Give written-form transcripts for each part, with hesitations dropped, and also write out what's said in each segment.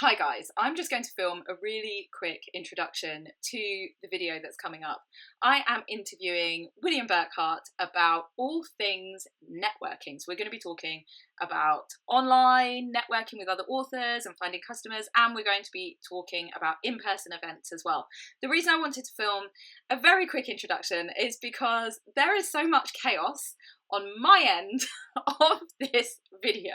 Hi guys, I'm just going to film a really quick introduction to the video that's coming up. I am interviewing William Burkhardt about all things networking. So we're going to be talking about online networking with other authors and finding customers, and we're going to be talking about in-person events as well. The reason I wanted to film a very quick introduction is because there is so much chaos on my end of this video.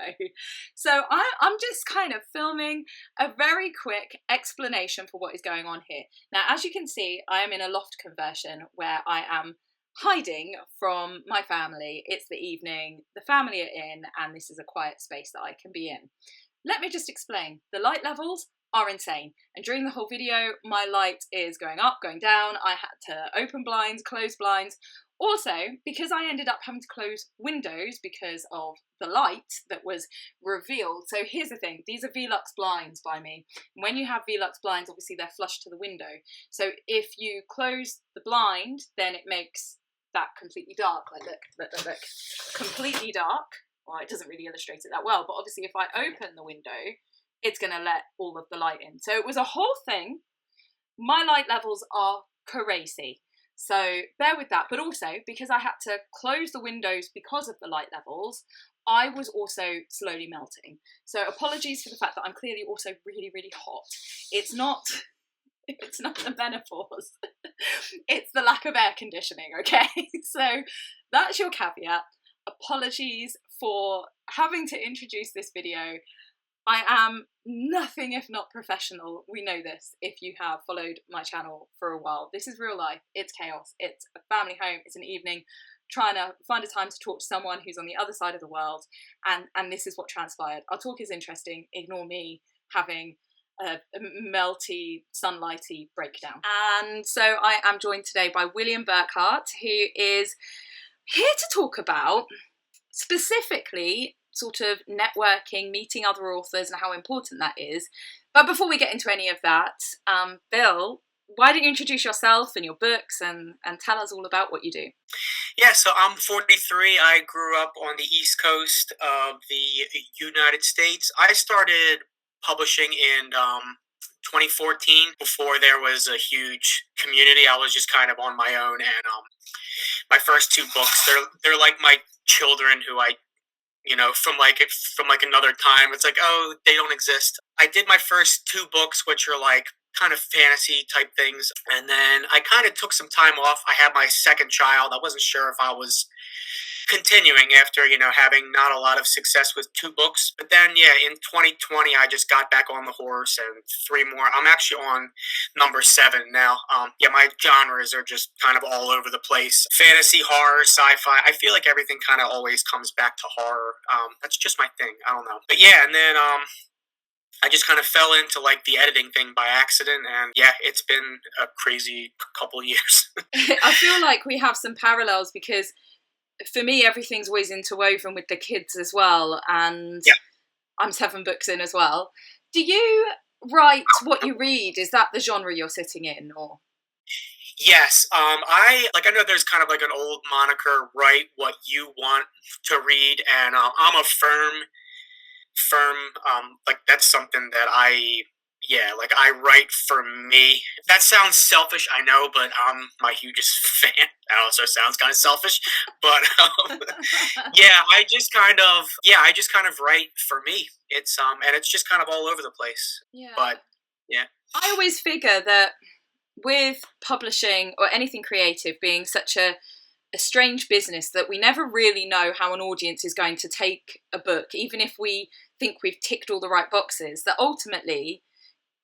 So I'm just kind of filming a very quick explanation for what is going on here. Now, as you can see, I am in a loft conversion where I am hiding from my family. It's the evening, the family are in, and this is a quiet space that I can be in. Let me just explain. The light levels are insane, and during the whole video my light is going up, going down. I had to open blinds, close blinds. Also, because I ended up having to close windows because of the light that was revealed. So here's the thing, these are Velux blinds by me. When you have Velux blinds, obviously they're flush to the window. So if you close the blind, then it makes that completely dark. Like look, completely dark. Well, it doesn't really illustrate it that well, but obviously if I open the window, it's gonna let all of the light in. So it was a whole thing. My light levels are crazy. So bear with that, but also because I had to close the windows because of the light levels, I was also slowly melting. So apologies for the fact that I'm clearly also really, really hot. It's not the menopause, it's the lack of air conditioning, okay? So that's your caveat. Apologies for having to introduce this video. I am nothing if not professional. We know this if you have followed my channel for a while. This is real life. It's chaos. It's a family home. It's an evening trying to find a time to talk to someone who's on the other side of the world. And this is what transpired. Our talk is interesting. Ignore me having a melty, sunlighty breakdown. And so I am joined today by William Burkhardt, who is here to talk about specifically sort of networking, meeting other authors and how important that is. But before we get into any of that, Bill, why don't you introduce yourself and your books and tell us all about what you do? Yeah, so I'm 43. I grew up on the East Coast of the United States. I started publishing in 2014 before there was a huge community. I was just kind of on my own, and my first two books, they're like my children who I from another time. It's like, oh, they don't exist. I did my first two books, which are like kind of fantasy type things, and then I kind of took some time off. I had my second child. I wasn't sure if I was continuing after having not a lot of success with two books, but then in 2020 I just got back on the horse, and three more. I'm actually on number 7 now. My genres are just kind of all over the place: fantasy, horror, sci-fi. I feel like everything kind of always comes back to horror. That's just my thing. I don't know, but and then I just kind of fell into like the editing thing by accident, and it's been a crazy couple years. I feel like we have some parallels because for me, everything's always interwoven with the kids as well, and I'm 7 books in as well. Do you write what you read? Is that the genre you're sitting in, or? Yes, I know there's kind of like an old moniker, write what you want to read, and I'm a firm, like that's something that I write for me. That sounds selfish, I know, but I'm my hugest fan. That also sounds kind of selfish, but I just kind of write for me. It's and it's just kind of all over the place. Yeah. But I always figure that with publishing or anything creative being such a strange business, that we never really know how an audience is going to take a book, even if we think we've ticked all the right boxes, that ultimately,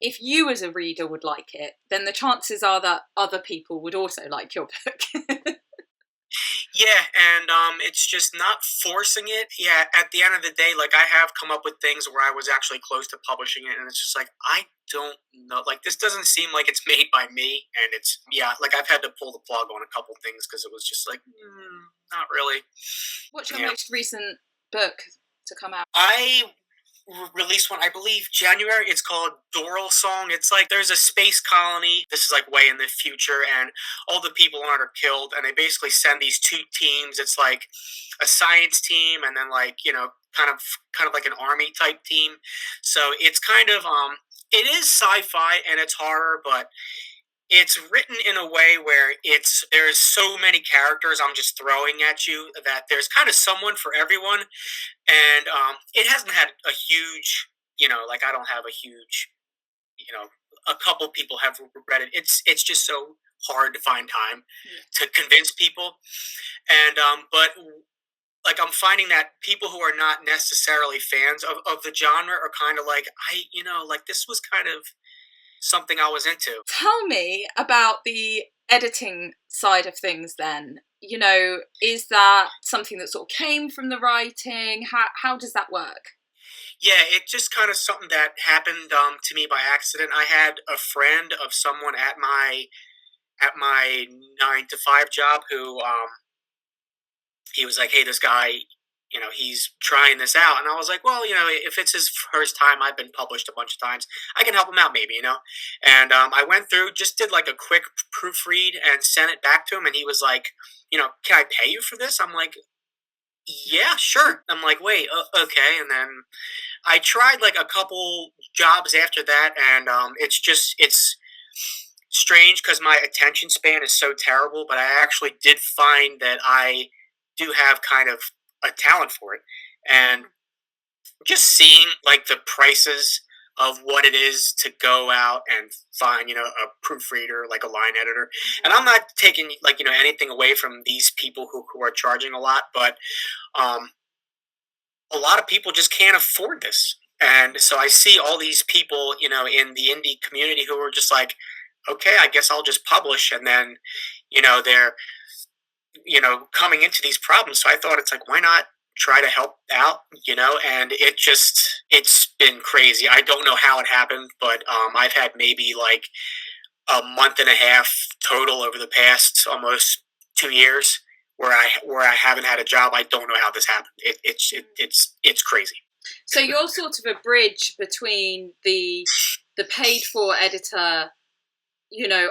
if you as a reader would like it, then the chances are that other people would also like your book. And it's just not forcing it. At the end of the day, like I have come up with things where I was actually close to publishing it, and it's just like, I don't know, like this doesn't seem like it's made by me, and it's like I've had to pull the plug on a couple things because it was just like, not really. What's your most recent book to come out? I released one, I believe, January. It's called Doral Song. It's like there's a space colony. This is like way in the future, and all the people on it are killed, and they basically send these 2 teams. It's like a science team, and then like kind of like an army type team. So it's kind of it is sci-fi and it's horror, but it's written in a way where there's so many characters I'm just throwing at you that there's kind of someone for everyone, and it hasn't had a huge, like I don't have a huge, a couple people have read it. It's just so hard to find time to convince people, and but like I'm finding that people who are not necessarily fans of the genre are kind of like like this was kind of something I was into. Tell me about the editing side of things then. Is that something that sort of came from the writing? How does that work? Yeah, it just kind of something that happened to me by accident. I had a friend of someone at my 9 to 5 job who he was like, "Hey, this guy, he's trying this out," and I was like, "Well, if it's his first time, I've been published a bunch of times. I can help him out, maybe." And I went through, just did like a quick proofread and sent it back to him, and he was like, "Can I pay you for this?" I'm like, "Yeah, sure." I'm like, "Wait, okay," and then I tried like a couple jobs after that, and it's strange because my attention span is so terrible, but I actually did find that I do have kind of a talent for it, and just seeing like the prices of what it is to go out and find a proofreader, like a line editor, and I'm not taking like anything away from these people who are charging a lot, but um, a lot of people just can't afford this. And so I see all these people, in the indie community who are just like, okay, I guess I'll just publish. And then, they're, coming into these problems. So I thought it's like, why not try to help out, and it's been crazy. I don't know how it happened, but I've had maybe like a month and a half total over the past almost 2 years where I haven't had a job. I don't know how this happened. It's crazy. So you're sort of a bridge between the paid for editor,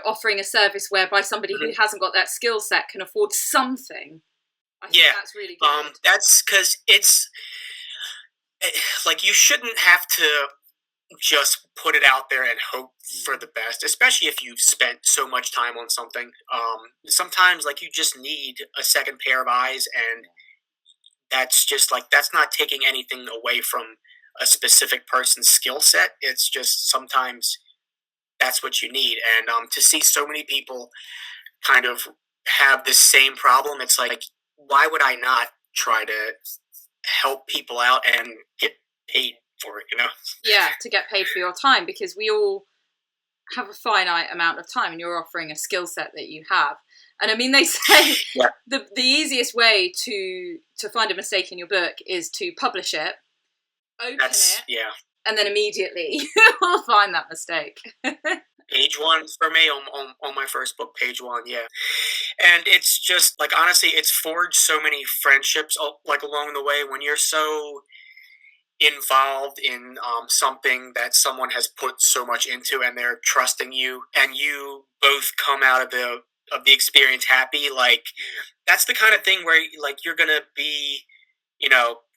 offering a service whereby somebody who hasn't got that skill set can afford something. I think that's really good. That's because it's like you shouldn't have to just put it out there and hope for the best, especially if you've spent so much time on something. Sometimes like you just need a second pair of eyes, and that's just like that's not taking anything away from a specific person's skill set. It's just sometimes that's what you need, and to see so many people kind of have this same problem, it's like why would I not try to help people out and get paid for it? Yeah, to get paid for your time, because we all have a finite amount of time, and you're offering a skill set that you have. And I mean, they say the easiest way to find a mistake in your book is to publish it, open it, and then immediately you'll find that mistake. Page one for me on my first book, page one, yeah. And it's just like honestly, it's forged so many friendships like along the way when you're so involved in something that someone has put so much into, and they're trusting you, and you both come out of the experience happy. Like that's the kind of thing where like you're gonna be,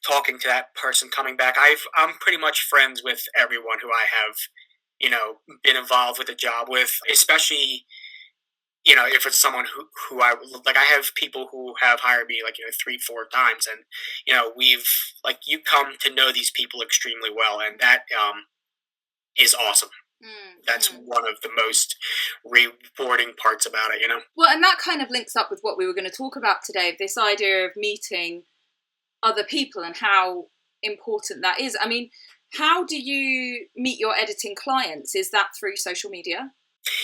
talking to that person coming back. I'm pretty much friends with everyone who I have, been involved with a job with, especially if it's someone who I like. I have people who have hired me like 3-4 times, and we've like you come to know these people extremely well, and that is awesome. That's one of the most rewarding parts about it, Well, and that kind of links up with what we were going to talk about today, this idea of meeting other people and how important that is. I mean, how do you meet your editing clients? Is that through social media?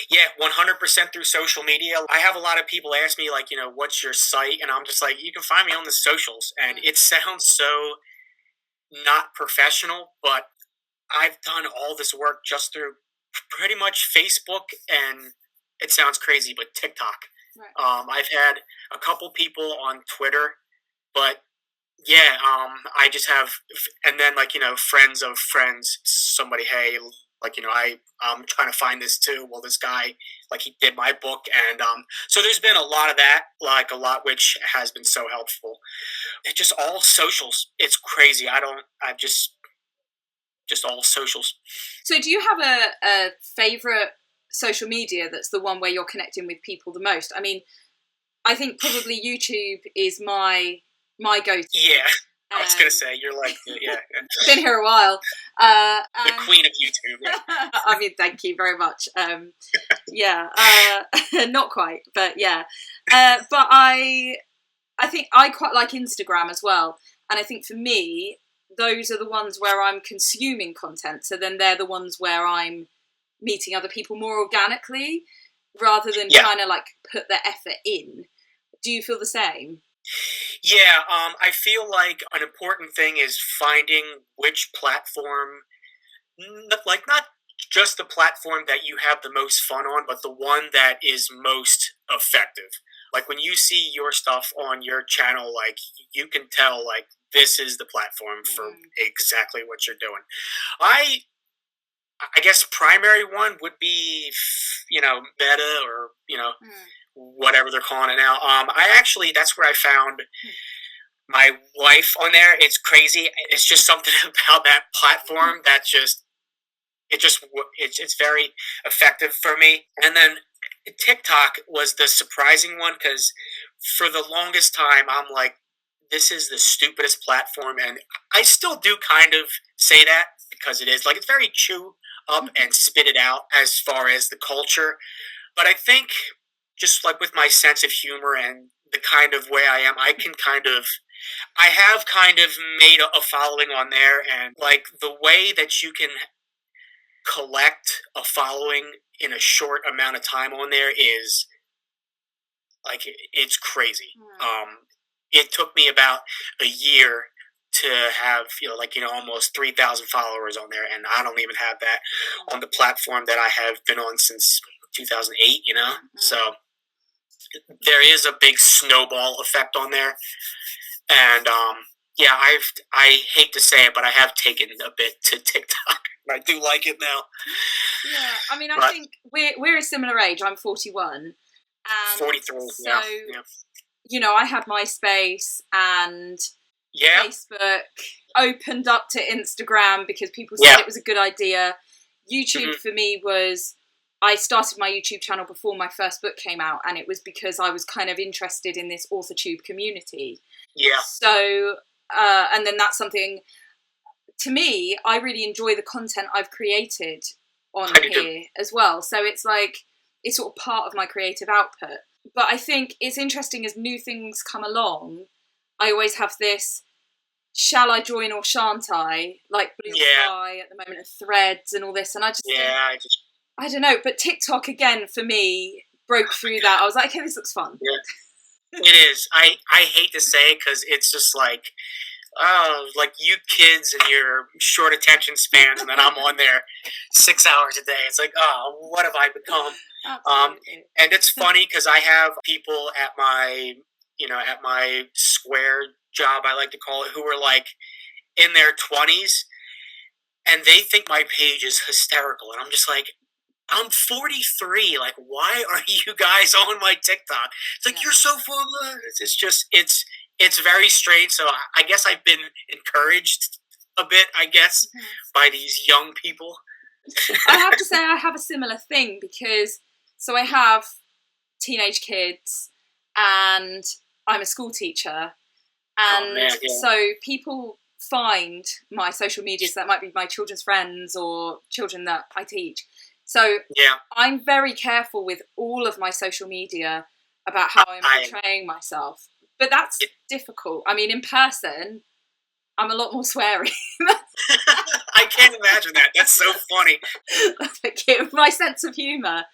Yeah, 100% through social media. I have a lot of people ask me, like, what's your site? And I'm just like, you can find me on the socials. And it sounds so not professional, but I've done all this work just through pretty much Facebook, and it sounds crazy, but TikTok. Right. I've had a couple people on Twitter, but yeah, I just have, and then like friends of friends. Somebody, hey, like I'm trying to find this too. Well, this guy, like he did my book, and so there's been a lot of that, like a lot, which has been so helpful. It's just all socials. It's crazy. I've just just all socials. So do you have a favorite social media that's the one where you're connecting with people the most? I mean, I think probably YouTube is my go-to. Yeah, I was gonna say you're like been here a while. The queen of YouTube. Yeah. I mean, thank you very much. Not quite, but yeah. But I think I quite like Instagram as well, and I think for me, those are the ones where I'm consuming content. So then they're the ones where I'm meeting other people more organically, rather than trying to like put the effort in. Do you feel the same? Yeah, I feel like an important thing is finding which platform, like not just the platform that you have the most fun on, but the one that is most effective. Like when you see your stuff on your channel, like you can tell, like this is the platform for exactly what you're doing. I guess primary one would be, Meta or whatever they're calling it now. That's where I found my wife on there. It's crazy. It's just something about that platform that it's very effective for me. And then TikTok was the surprising one because for the longest time I'm like, this is the stupidest platform, and I still do kind of say that because it is like it's very chew up and spit it out as far as the culture. But I think just like with my sense of humor and the kind of way I am, I have kind of made a following on there, and like the way that you can collect a following in a short amount of time on there is like it's crazy. It took me about a year to have almost 3,000 followers on there, and I don't even have that on the platform that I have been on since 2008. So there is a big snowball effect on there, and I hate to say it, but I have taken a bit to TikTok. I do like it now. Yeah, I mean, I think we're a similar age. I'm 41. And 43. So, I had MySpace and Facebook, opened up to Instagram because people said it was a good idea. YouTube for me was, I started my YouTube channel before my first book came out, and it was because I was kind of interested in this AuthorTube community. Yeah. So, and then that's something, to me, I really enjoy the content I've created on here as well. So it's like, it's sort of part of my creative output. But I think it's interesting as new things come along, I always have this, shall I join or shan't I? Like Blue Sky at the moment, and Threads and all this. And I just think, I don't know. But TikTok, again, for me, broke through that. I was like, okay, this looks fun. Yeah. It is. I hate to say it because it's just like, like you kids and your short attention span, and then I'm on there 6 hours a day. It's like, what have I become? And it's funny because I have people at my square job, I like to call it, who are like in their 20s, and they think my page is hysterical, and I'm just like, I'm 43. Like, why are you guys on my TikTok? It's like, you're so full of it's just, it's very strange. So I guess I've been encouraged a bit, by these young people. I have to say I have a similar thing because, so I have teenage kids and I'm a school teacher. And so people find my social media, so that might be my children's friends or children that I teach. So I'm very careful with all of my social media about how I'm portraying myself. But that's difficult. I mean, in person, I'm a lot more sweary. I can't imagine that. That's so funny. Thank you. My sense of humour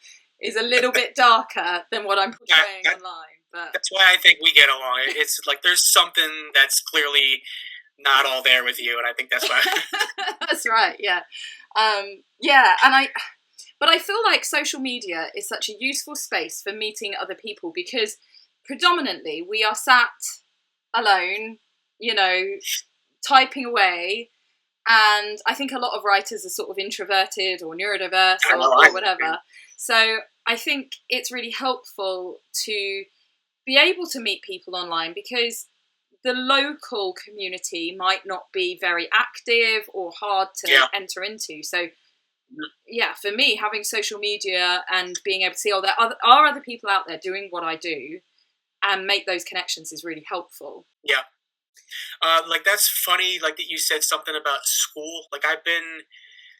is a little bit darker than what I'm portraying online. But that's why I think we get along. It's like there's something that's clearly not all there with you, and I think that's why. That's right. Yeah. But I feel like social media is such a useful space for meeting other people because predominantly we are sat alone, typing away. And I think a lot of writers are sort of introverted or neurodiverse or whatever. So I think it's really helpful to be able to meet people online because the local community might not be very active or hard to enter into. So yeah, for me, having social media and being able to see, there are other people out there doing what I do and make those connections is really helpful. Yeah. Like, that's funny, like, that you said something about school. Like, I've been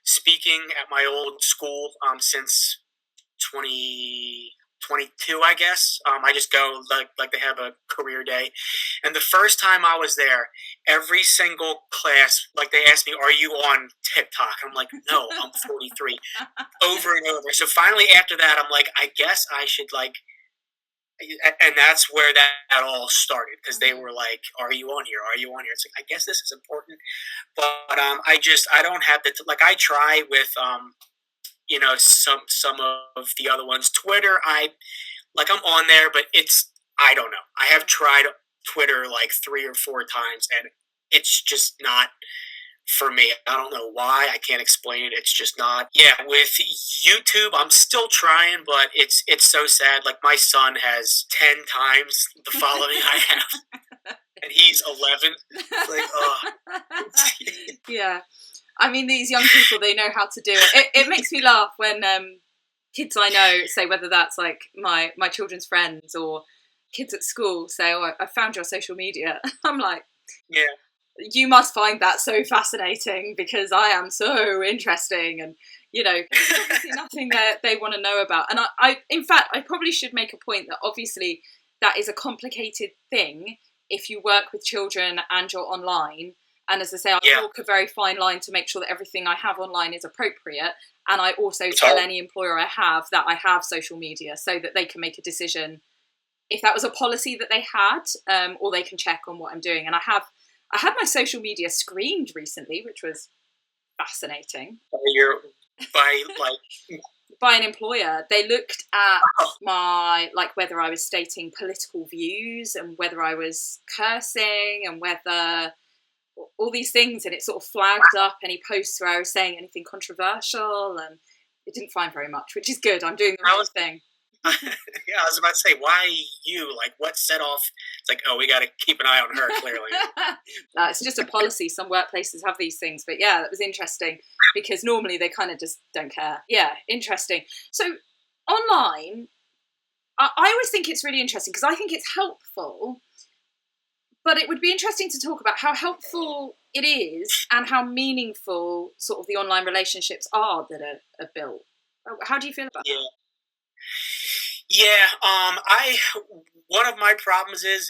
speaking at my old school since 2022, I guess. I just go, like they have a career day. And the first time I was there, every single class, like, they asked me, "Are you on TikTok?" I'm like, "No, I'm 43." Over and over. So finally, after that, I'm like, I guess I should, like, and that's where that all started, because they were like, "Are you on here? Are you on here?" It's like, I guess this is important, but I don't have the like. I try with some of the other ones. Twitter, I'm on there, but I don't know. I have tried Twitter like 3 or 4 times, and it's just not for me. I don't know why. I can't explain it. It's just not. Yeah, with YouTube, I'm still trying, but it's so sad. Like, my son has 10 times the following I have, and he's 11. It's like, oh. Yeah. I mean, these young people, they know how to do it. It makes me laugh when kids I know say, whether that's like my children's friends or kids at school, say, "Oh, I found your social media." I'm like, yeah. You must find that so fascinating, because I am so interesting, and there's obviously nothing that they want to know about. And in fact, I probably should make a point that obviously that is a complicated thing if you work with children and you're online. And as I say, I walk a very fine line to make sure that everything I have online is appropriate. And I also tell any employer I have that I have social media, so that they can make a decision if that was a policy that they had, or they can check on what I'm doing. And I had my social media screened recently, which was fascinating. By an employer. They looked at my, like, whether I was stating political views and whether I was cursing and whether all these things, and it sort of flagged up any posts where I was saying anything controversial, and it didn't find very much, which is good. I'm doing the right thing. Yeah, I was about to say, why you? Like, what set off? It's like, oh, we got to keep an eye on her, clearly. No, it's just a policy. Some workplaces have these things. But yeah, that was interesting, because normally they kind of just don't care. Yeah, interesting. So online, I always think it's really interesting, because I think it's helpful. But it would be interesting to talk about how helpful it is and how meaningful sort of the online relationships are that are built. How do you feel about that? Yeah, one of my problems is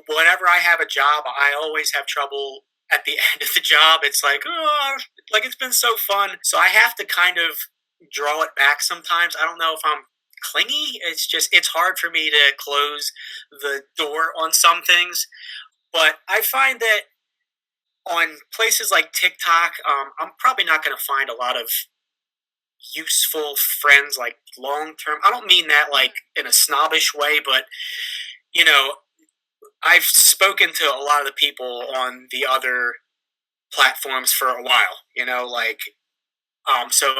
whenever I have a job, I always have trouble at the end of the job. It's like, oh, like, it's been so fun. So I have to kind of draw it back sometimes. I don't know if I'm clingy. It's hard for me to close the door on some things. But I find that on places like TikTok, I'm probably not going to find a lot of useful friends, like, long term. I don't mean that like in a snobbish way, but I've spoken to a lot of the people on the other platforms for a while, so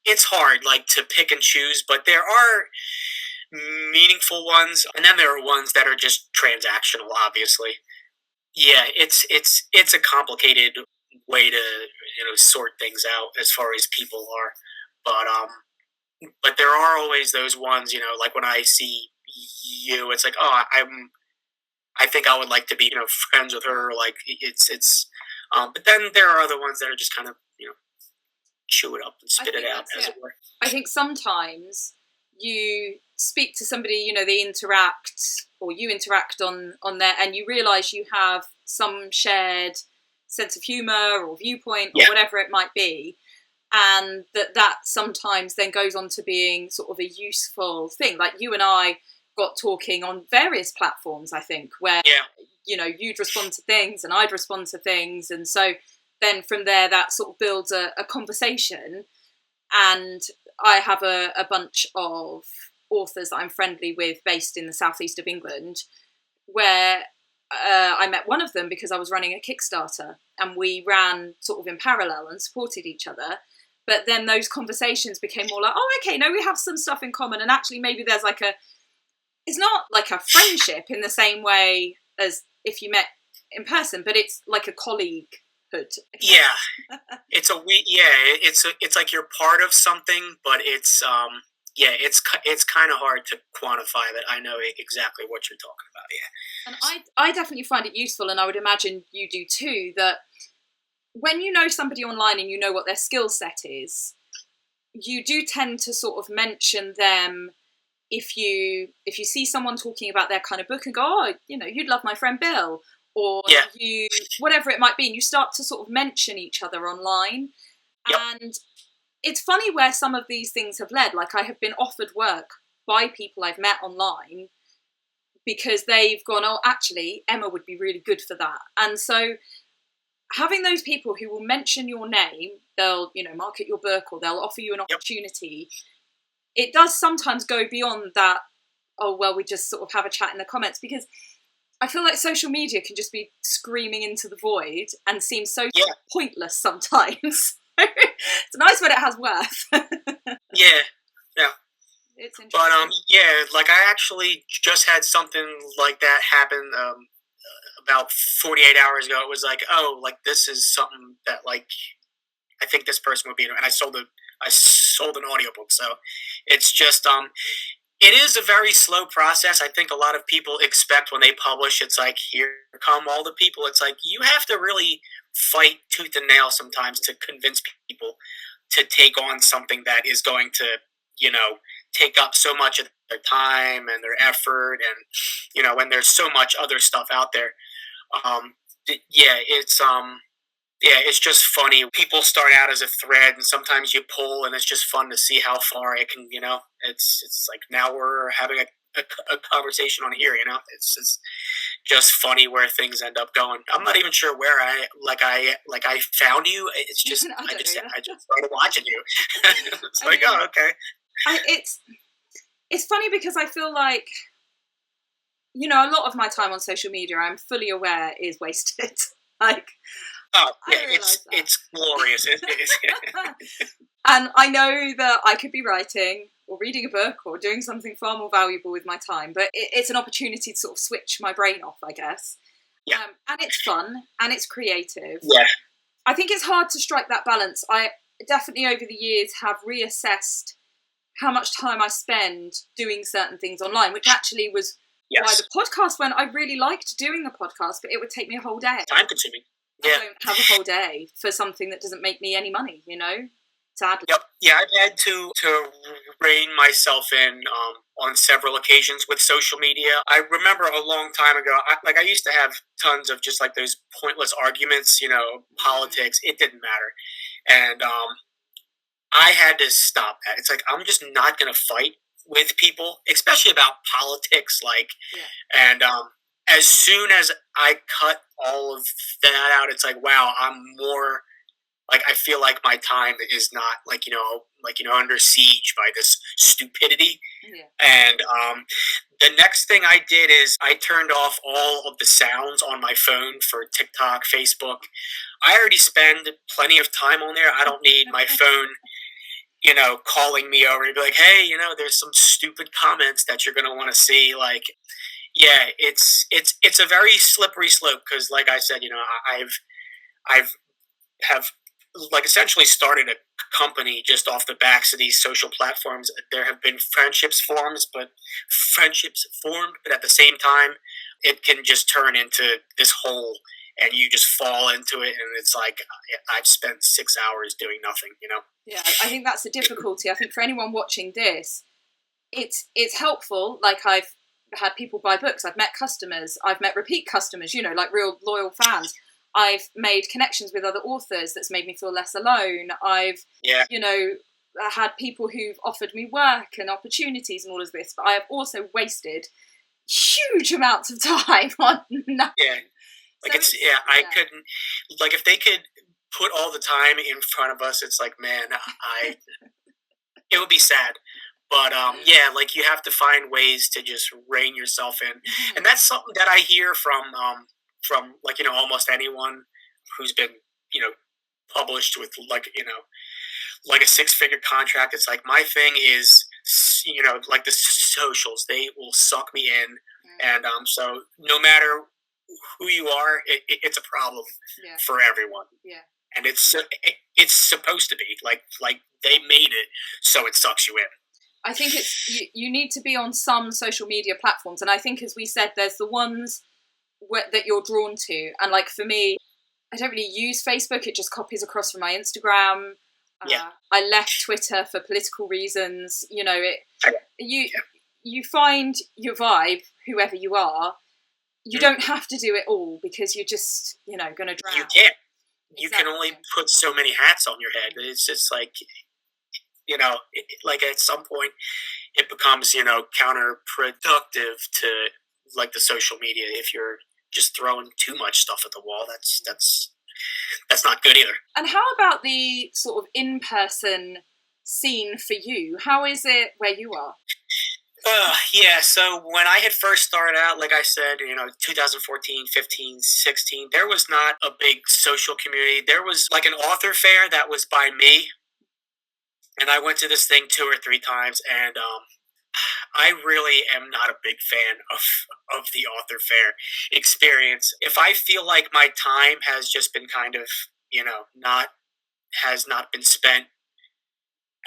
it's hard, like, to pick and choose, but there are meaningful ones, and then there are ones that are just transactional, obviously. Yeah, it's a complicated way to sort things out as far as people are, but there are always those ones, like when I see you, it's like, oh, I think I would like to be friends with her, like, it's but then there are other ones that are just kind of chew it up and spit it out, as it were. I think sometimes you speak to somebody, they interact, or you interact on there, and you realise you have some shared sense of humour or viewpoint or whatever it might be, and that sometimes then goes on to being sort of a useful thing. Like, you and I got talking on various platforms, I think, where you'd respond to things and I'd respond to things, and so then from there that sort of builds a conversation. And I have a bunch of authors that I'm friendly with based in the southeast of England, where I met one of them because I was running a Kickstarter, and we ran sort of in parallel and supported each other. But then those conversations became more like, oh, okay, no, we have some stuff in common, and actually maybe there's like it's not like a friendship in the same way as if you met in person, but it's like a colleaguehood. Yeah, it's it's like you're part of something, but it's kind of hard to quantify that. I know exactly what you're talking about. Yeah, And I definitely find it useful, and I would imagine you do too, that when you know somebody online and you know what their skill set is, you do tend to sort of mention them if you see someone talking about their kind of book and go, oh, you'd love my friend Bill, or yeah, you, whatever it might be, and you start to sort of mention each other online. yep. And it's funny where some of these things have led. Like, I have been offered work by people I've met online because they've gone, oh, actually, Emma would be really good for that. And so having those people who will mention your name, they'll, market your book, or they'll offer you an opportunity. It does sometimes go beyond that, oh, well, we just sort of have a chat in the comments, because I feel like social media can just be screaming into the void and seem so pointless sometimes. It's nice when it has worth. Yeah. It's interesting. But like I actually just had something like that happen about 48 hours ago. It was like, oh, like this is something that like I think this person would be, and I sold an audiobook. So it's just it is a very slow process. I think a lot of people expect when they publish, it's like, here come all the people. It's like you have to really fight tooth and nail sometimes to convince people to take on something that is going to, take up so much of their time and their effort, and when there's so much other stuff out there. It's just funny. People start out as a thread, and sometimes you pull, and it's just fun to see how far it can. It's like now we're having a conversation on here. It's just funny where things end up going. I'm not even sure where I found you. It's just I just started watching you. It's like, oh, okay. It's funny because I feel like, a lot of my time on social media, I'm fully aware, is wasted. Like, oh yeah, it's glorious. And I know that I could be writing or reading a book or doing something far more valuable with my time, but it's an opportunity to sort of switch my brain off, I guess. Yeah. And it's fun and it's creative. Yeah. I think it's hard to strike that balance. I definitely over the years have reassessed how much time I spend doing certain things online, which actually was why the podcast went. I really liked doing the podcast, but it would take me a whole day. Time consuming. Yeah. I don't have a whole day for something that doesn't make me any money, sadly. Yep. Yeah, I've had to rein myself in on several occasions with social media. I remember a long time ago, I used to have tons of just like those pointless arguments, politics. It didn't matter. And I had to stop that. It's like, I'm just not going to fight with people, especially about politics. And as soon as I cut all of that out, it's like, wow, I'm more like, I feel like my time is not under siege by this stupidity. Yeah. And the next thing I did is I turned off all of the sounds on my phone for TikTok, Facebook. I already spend plenty of time on there. I don't need my phone calling me over and be like, hey, there's some stupid comments that you're going to want to see. Like, yeah, it's a very slippery slope because, like I said, I've like essentially started a company just off the backs of these social platforms. There have been friendships formed, but at the same time, it can just turn into this hole. And you just fall into it, and it's like I've spent 6 hours doing nothing, Yeah, I think that's the difficulty. I think for anyone watching this, it's helpful. Like, I've had people buy books, I've met customers, I've met repeat customers, like real loyal fans. I've made connections with other authors that's made me feel less alone. I've, had people who've offered me work and opportunities and all of this, but I have also wasted huge amounts of time on nothing. Yeah. Like, I couldn't, like, if they could put all the time in front of us, it's like, man, it would be sad. But, like, you have to find ways to just rein yourself in. Mm-hmm. And that's something that I hear from like, almost anyone who's been, published with, like, like a 6-figure contract. It's like, my thing is, like the socials, they will suck me in. Mm-hmm. And so no matter who you are, it's a problem Yeah. for everyone. Yeah. And it's supposed to be like they made it, so it sucks you in. I think you need to be on some social media platforms, and I think, as we said, there's the ones that you're drawn to, and like for me, I don't really use Facebook. It just copies across from my Instagram. I left Twitter for political reasons. You know, you find your vibe, whoever you are. You don't have to do it all because you're just, going to drown. You can't. You can only put so many hats on your head. It's just like, like at some point it becomes, counterproductive to like the social media. If you're just throwing too much stuff at the wall, that's not good either. And how about the sort of in-person scene for you? How is it where you are? Yeah, so when I had first started out, like I said, 2014, 15, 16, there was not a big social community. There was like an author fair that was by me, and I went to this thing 2 or 3 times, and I really am not a big fan of the author fair experience. If I feel like my time has just been kind of, has not been spent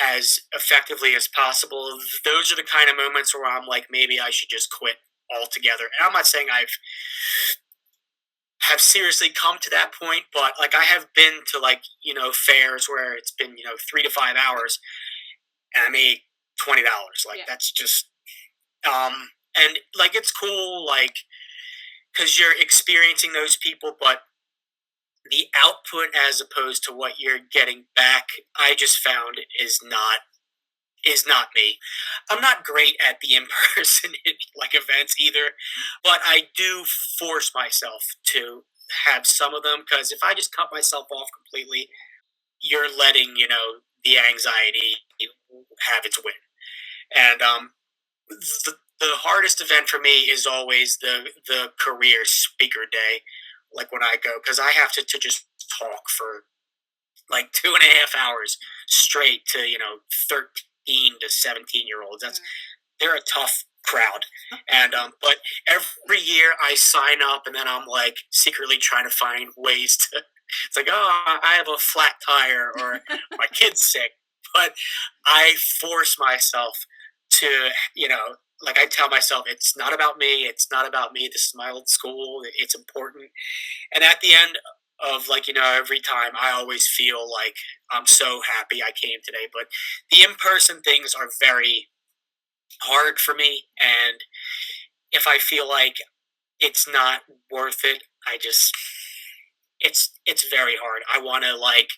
as effectively as possible, those are the kind of moments where I'm like, maybe I should just quit altogether. And I'm not saying have seriously come to that point, but like I have been to like, fairs where it's been, 3 to 5 hours and I made $20. Like that's just, and like, it's cool, like, cause you're experiencing those people, but the output as opposed to what you're getting back, I just found is not me. I'm not great at the in-person like events either, but I do force myself to have some of them, because if I just cut myself off completely, you're letting, the anxiety have its win. And the hardest event for me is always the career speaker day, like when I go, because I have to just talk for like 2.5 hours straight to 13 to 17-year-olds. They're a tough crowd, and but every year I sign up, and then I'm like secretly trying to find ways to. It's like, oh, I have a flat tire, or my kid's sick, but I force myself to, like I tell myself, it's not about me. It's not about me. This is my old school. It's important. And at the end of like, every time, I always feel like I'm so happy I came today. But the in-person things are very hard for me. And if I feel like it's not worth it, it's very hard. I want to like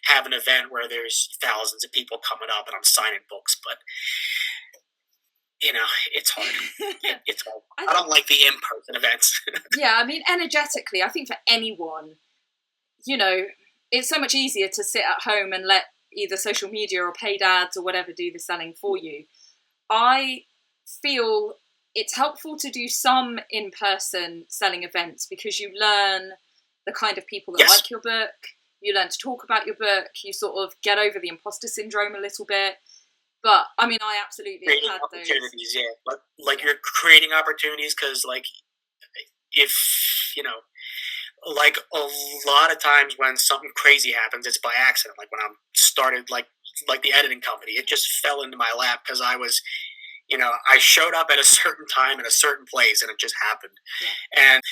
have an event where there's thousands of people coming up and I'm signing books, but it's hard. It's hard. I don't like the in-person events. Yeah, I mean, energetically, I think for anyone, it's so much easier to sit at home and let either social media or paid ads or whatever do the selling for you. I feel it's helpful to do some in-person selling events because you learn the kind of people that like your book. You learn to talk about your book. You sort of get over the imposter syndrome a little bit. But I mean, I absolutely had those opportunities. Yeah, like you're creating opportunities because, like, if like a lot of times when something crazy happens, it's by accident. Like when I started, like the editing company, it just fell into my lap because I was, I showed up at a certain time in a certain place, and it just happened. Yeah. And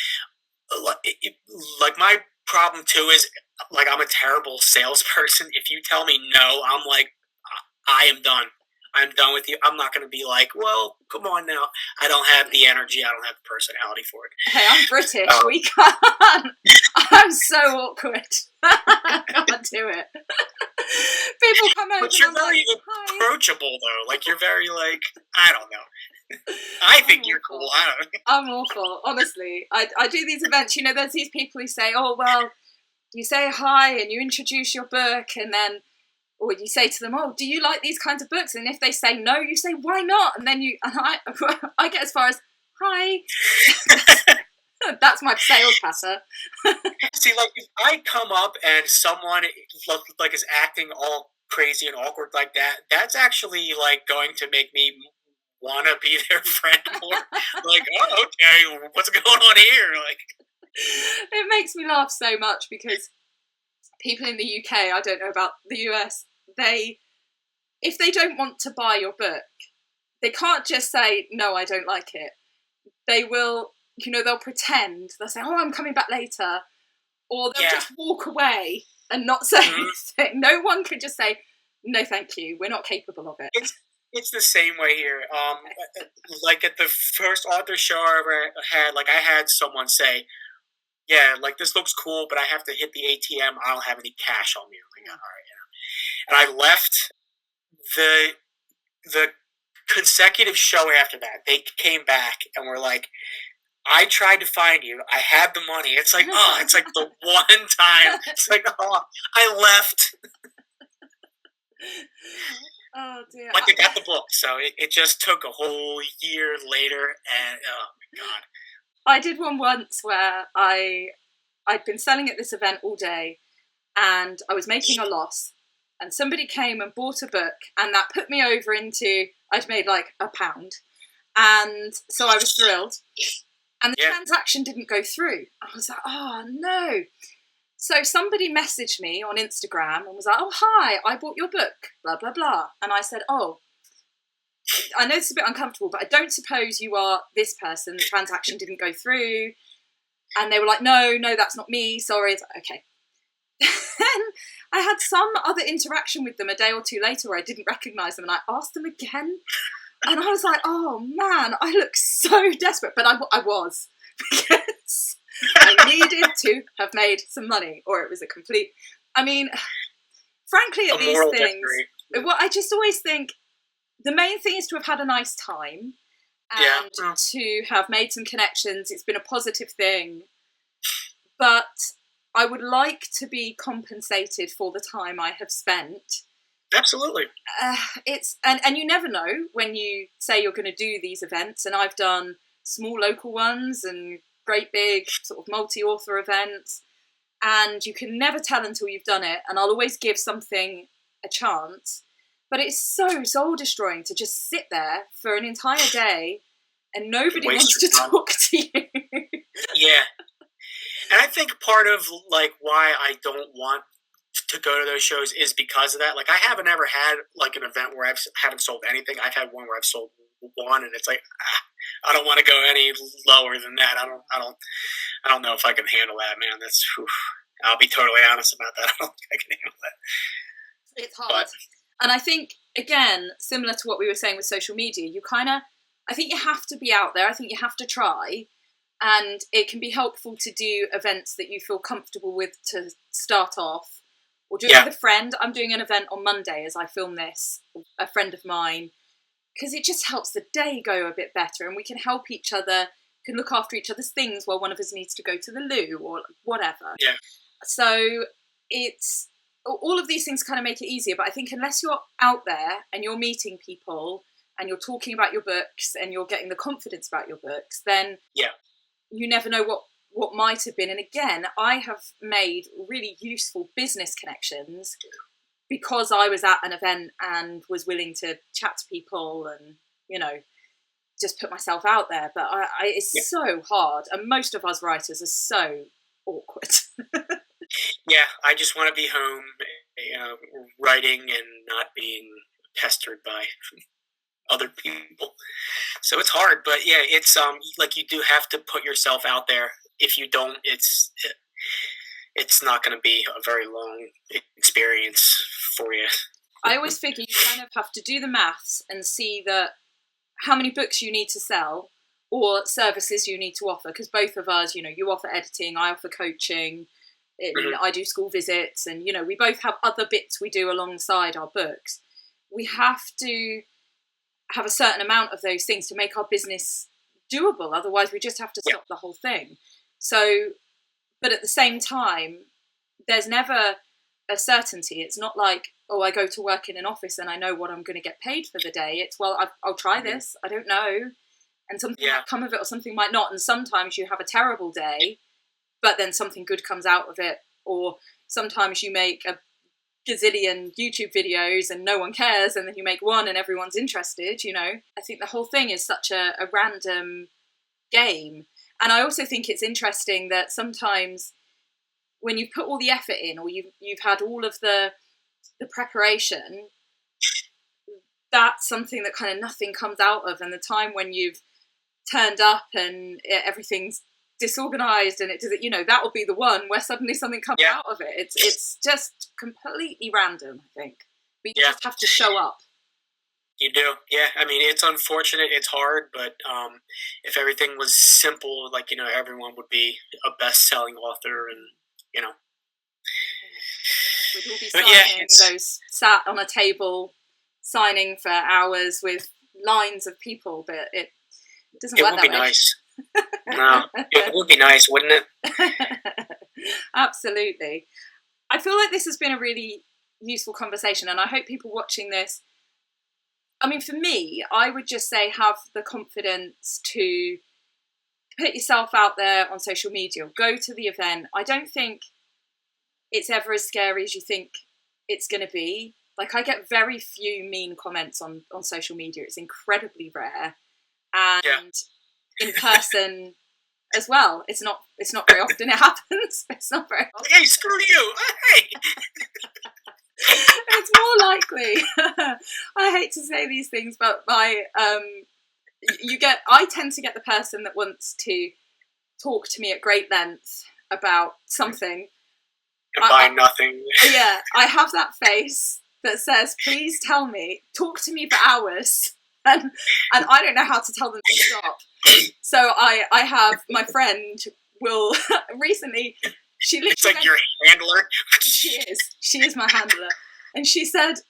like my problem too is like I'm a terrible salesperson. If you tell me no, I'm like, I am done. I'm done with you. I'm not going to be like, well, come on now. I don't have the energy. I don't have the personality for it. Hey, I'm British. We can't. I'm so awkward. I can't do it. People come over. But you're very approachable, though. Like, you're very, like, I don't know. I think you're cool. I don't know. I'm awful. Honestly. I do these events. There's these people who say, oh, well, you say hi and you introduce your book, and then or you say to them, oh, do you like these kinds of books? And if they say no, you say, why not? And then I get as far as, hi. That's my sales patter. See, like, if I come up and someone, like, is acting all crazy and awkward like that, that's actually, like, going to make me want to be their friend more. Like, oh, okay, what's going on here? Like, It makes me laugh so much because people in the UK, I don't know about the US, if they don't want to buy your book, they can't just say, no, I don't like it. They will, they'll pretend, they'll say, oh, I'm coming back later. Or they'll just walk away and not say anything. No one can just say, no, thank you, we're not capable of it. It's the same way here. Like at the first author show I ever had, like I had someone say, yeah, like this looks cool, but I have to hit the ATM. I don't have any cash on me. I'm like, all right, And I left the consecutive show after that. They came back and were like, I tried to find you. I had the money. It's like, it's like the one time. It's like, I left. Oh dear. But they got the book, so it just took a whole year later, and oh my god. I did one once where I'd been selling at this event all day, and I was making a loss, and somebody came and bought a book, and that put me over into, I'd made like £1, and so I was thrilled, and the transaction didn't go through. I was like, oh no. So somebody messaged me on Instagram and was like, oh, hi, I bought your book, blah, blah, blah. And I said, oh, I know this is a bit uncomfortable, but I don't suppose you are this person. The transaction didn't go through. And they were like, no, that's not me. Sorry. It's like, okay. Then I had some other interaction with them a day or two later where I didn't recognise them. And I asked them again. And I was like, oh, man, I look so desperate. But I was. Because I needed to have made some money, or it was a complete... I mean, frankly, at these things, I just always think the main thing is to have had a nice time and to have made some connections. It's been a positive thing. But I would like to be compensated for the time I have spent. Absolutely. And you never know when you say you're going to do these events, and I've done small local ones and great big sort of multi-author events, and you can never tell until you've done it, and I'll always give something a chance, but it's so soul-destroying to just sit there for an entire day and nobody wants to talk to you. Yeah. And I think part of like why I don't want to go to those shows is because of that. Like I haven't ever had like an event where I haven't sold anything. I've had one where I've sold one, and it's like I don't want to go any lower than that. I don't know if I can handle that, man. I'll be totally honest about that. I don't think I can handle that. It's hard. And I think, again, similar to what we were saying with social media, I think you have to be out there. I think you have to try, and it can be helpful to do events that you feel comfortable with to start off, or do it with a friend. I'm doing an event on Monday as I film this, a friend of mine, because it just helps the day go a bit better, and we can help each other, can look after each other's things while one of us needs to go to the loo or whatever. Yeah. So it's all of these things kind of make it easier, but I think unless you're out there and you're meeting people and you're talking about your books and you're getting the confidence about your books, then you never know what might have been. And again, I have made really useful business connections because I was at an event and was willing to chat to people and, just put myself out there. But it's so hard. And most of us writers are so awkward. Yeah, I just want to be home, writing and not being pestered by other people. So it's hard, but yeah, it's like you do have to put yourself out there. If you don't, it's not going to be a very long experience for you. I always figure you kind of have to do the maths and see that how many books you need to sell or services you need to offer, because both of us, you offer editing, I offer coaching, I do school visits, and we both have other bits we do alongside our books. We have to have a certain amount of those things to make our business doable, otherwise we just have to stop the whole thing. So, but at the same time, there's never a certainty. It's not like, oh, I go to work in an office and I know what I'm going to get paid for the day. It's, well, I'll try this, I don't know, and something might come of it or something might not, and sometimes you have a terrible day but then something good comes out of it, or sometimes you make a gazillion YouTube videos and no one cares, and then you make one and everyone's interested. I think the whole thing is such a random game, And I also think it's interesting that sometimes when you've put all the effort in, or you've had all of the preparation, that's something that kind of nothing comes out of. And the time when you've turned up and everything's disorganized and it doesn't, that will be the one where suddenly something comes out of it. It's just completely random, I think. But you just have to show up. You do, yeah. I mean, it's unfortunate, it's hard, but if everything was simple, like, everyone would be a best-selling author, and, We'd all be signing those sat on a table, signing for hours with lines of people, but it doesn't work that way. It would be nice. No, it would be nice, wouldn't it? Absolutely. I feel like this has been a really useful conversation, and I hope people watching this, I mean, for me, I would just say have the confidence to put yourself out there on social media, go to the event. I don't think it's ever as scary as you think it's going to be. Like, I get very few mean comments on social media. It's incredibly rare. And in person as well, it's not very often it happens. It's not very often. Hey, screw you! Hey! It's more likely. I hate to say these things, but I tend to get the person that wants to talk to me at great length about something. And buy nothing. Yeah, I have that face that says, please tell me, talk to me for hours. And I don't know how to tell them to stop. So I have my friend will recently, she literally... It's like your handler. She is my handler. And she said,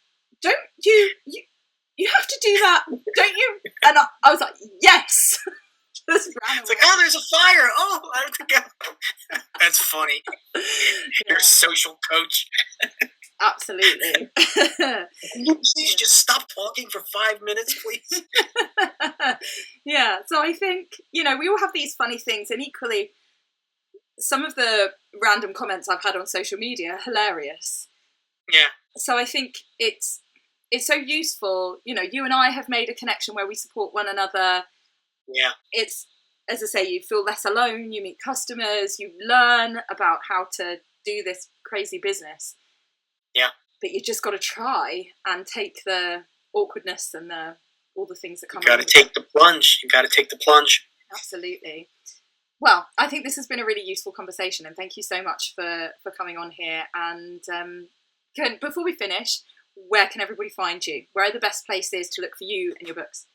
don't you have to do that, don't you? And I was like, yes. Just ran away. It's like, oh, there's a fire. Oh, I have to go. That's funny. Your social coach. Absolutely. Please just stop talking for 5 minutes, please. Yeah, so I think, we all have these funny things, and equally, some of the random comments I've had on social media are hilarious. Yeah. So I think it's so useful. You and I have made a connection where we support one another. Yeah. It's, as I say, you feel less alone, you meet customers, you learn about how to do this crazy business. Yeah. But you just got to try and take the awkwardness and all the things that come. You got to take the plunge. You got to take the plunge. Absolutely. Well, I think this has been a really useful conversation, and thank you so much for coming on here. And before we finish, where can everybody find you? Where are the best places to look for you and your books?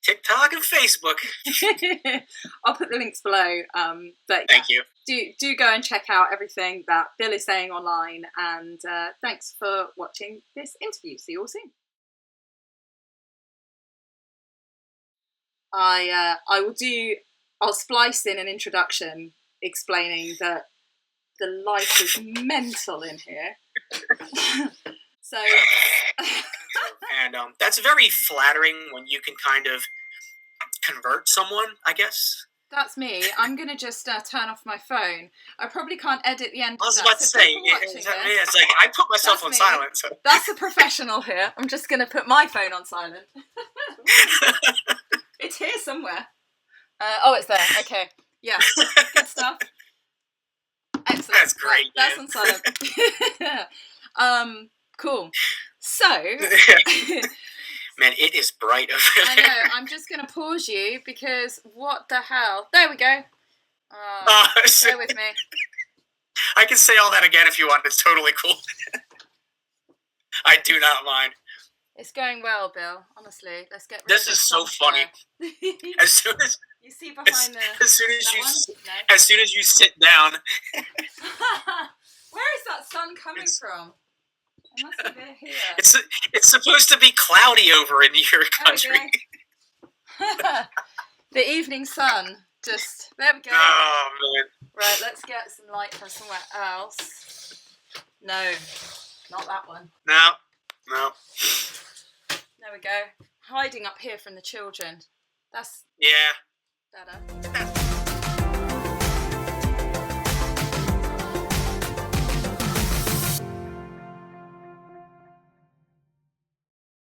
TikTok and Facebook. I'll put the links below. But thank you. Do go and check out everything that Bill is saying online. And thanks for watching this interview. See you all soon. I'll splice in an introduction explaining that the light is mental in here. So, and that's very flattering when you can kind of convert someone, I guess. That's me. I'm going to just turn off my phone. I probably can't edit the end of that. I was about to say, it's like I put myself on silent. So. That's a professional here. I'm just going to put my phone on silent. It's here somewhere. It's there. Okay. Yeah. Good stuff. Excellent. That's great. Right, that's on silent. Cool. So... Man, it is bright over there. I know. I'm just going to pause you because what the hell? There we go. Bear with me. I can say all that again if you want. It's totally cool. I do not mind. It's going well, Bill. Honestly, let's get. This is so funny. As soon as you see behind as soon as you sit down. Where is that sun coming from? It must be here. It's supposed to be cloudy over in your country. The evening sun. Just there we go. Oh man. Right, let's get some light from somewhere else. No, not that one. No. There we go. Hiding up here from the children. That's yeah. better.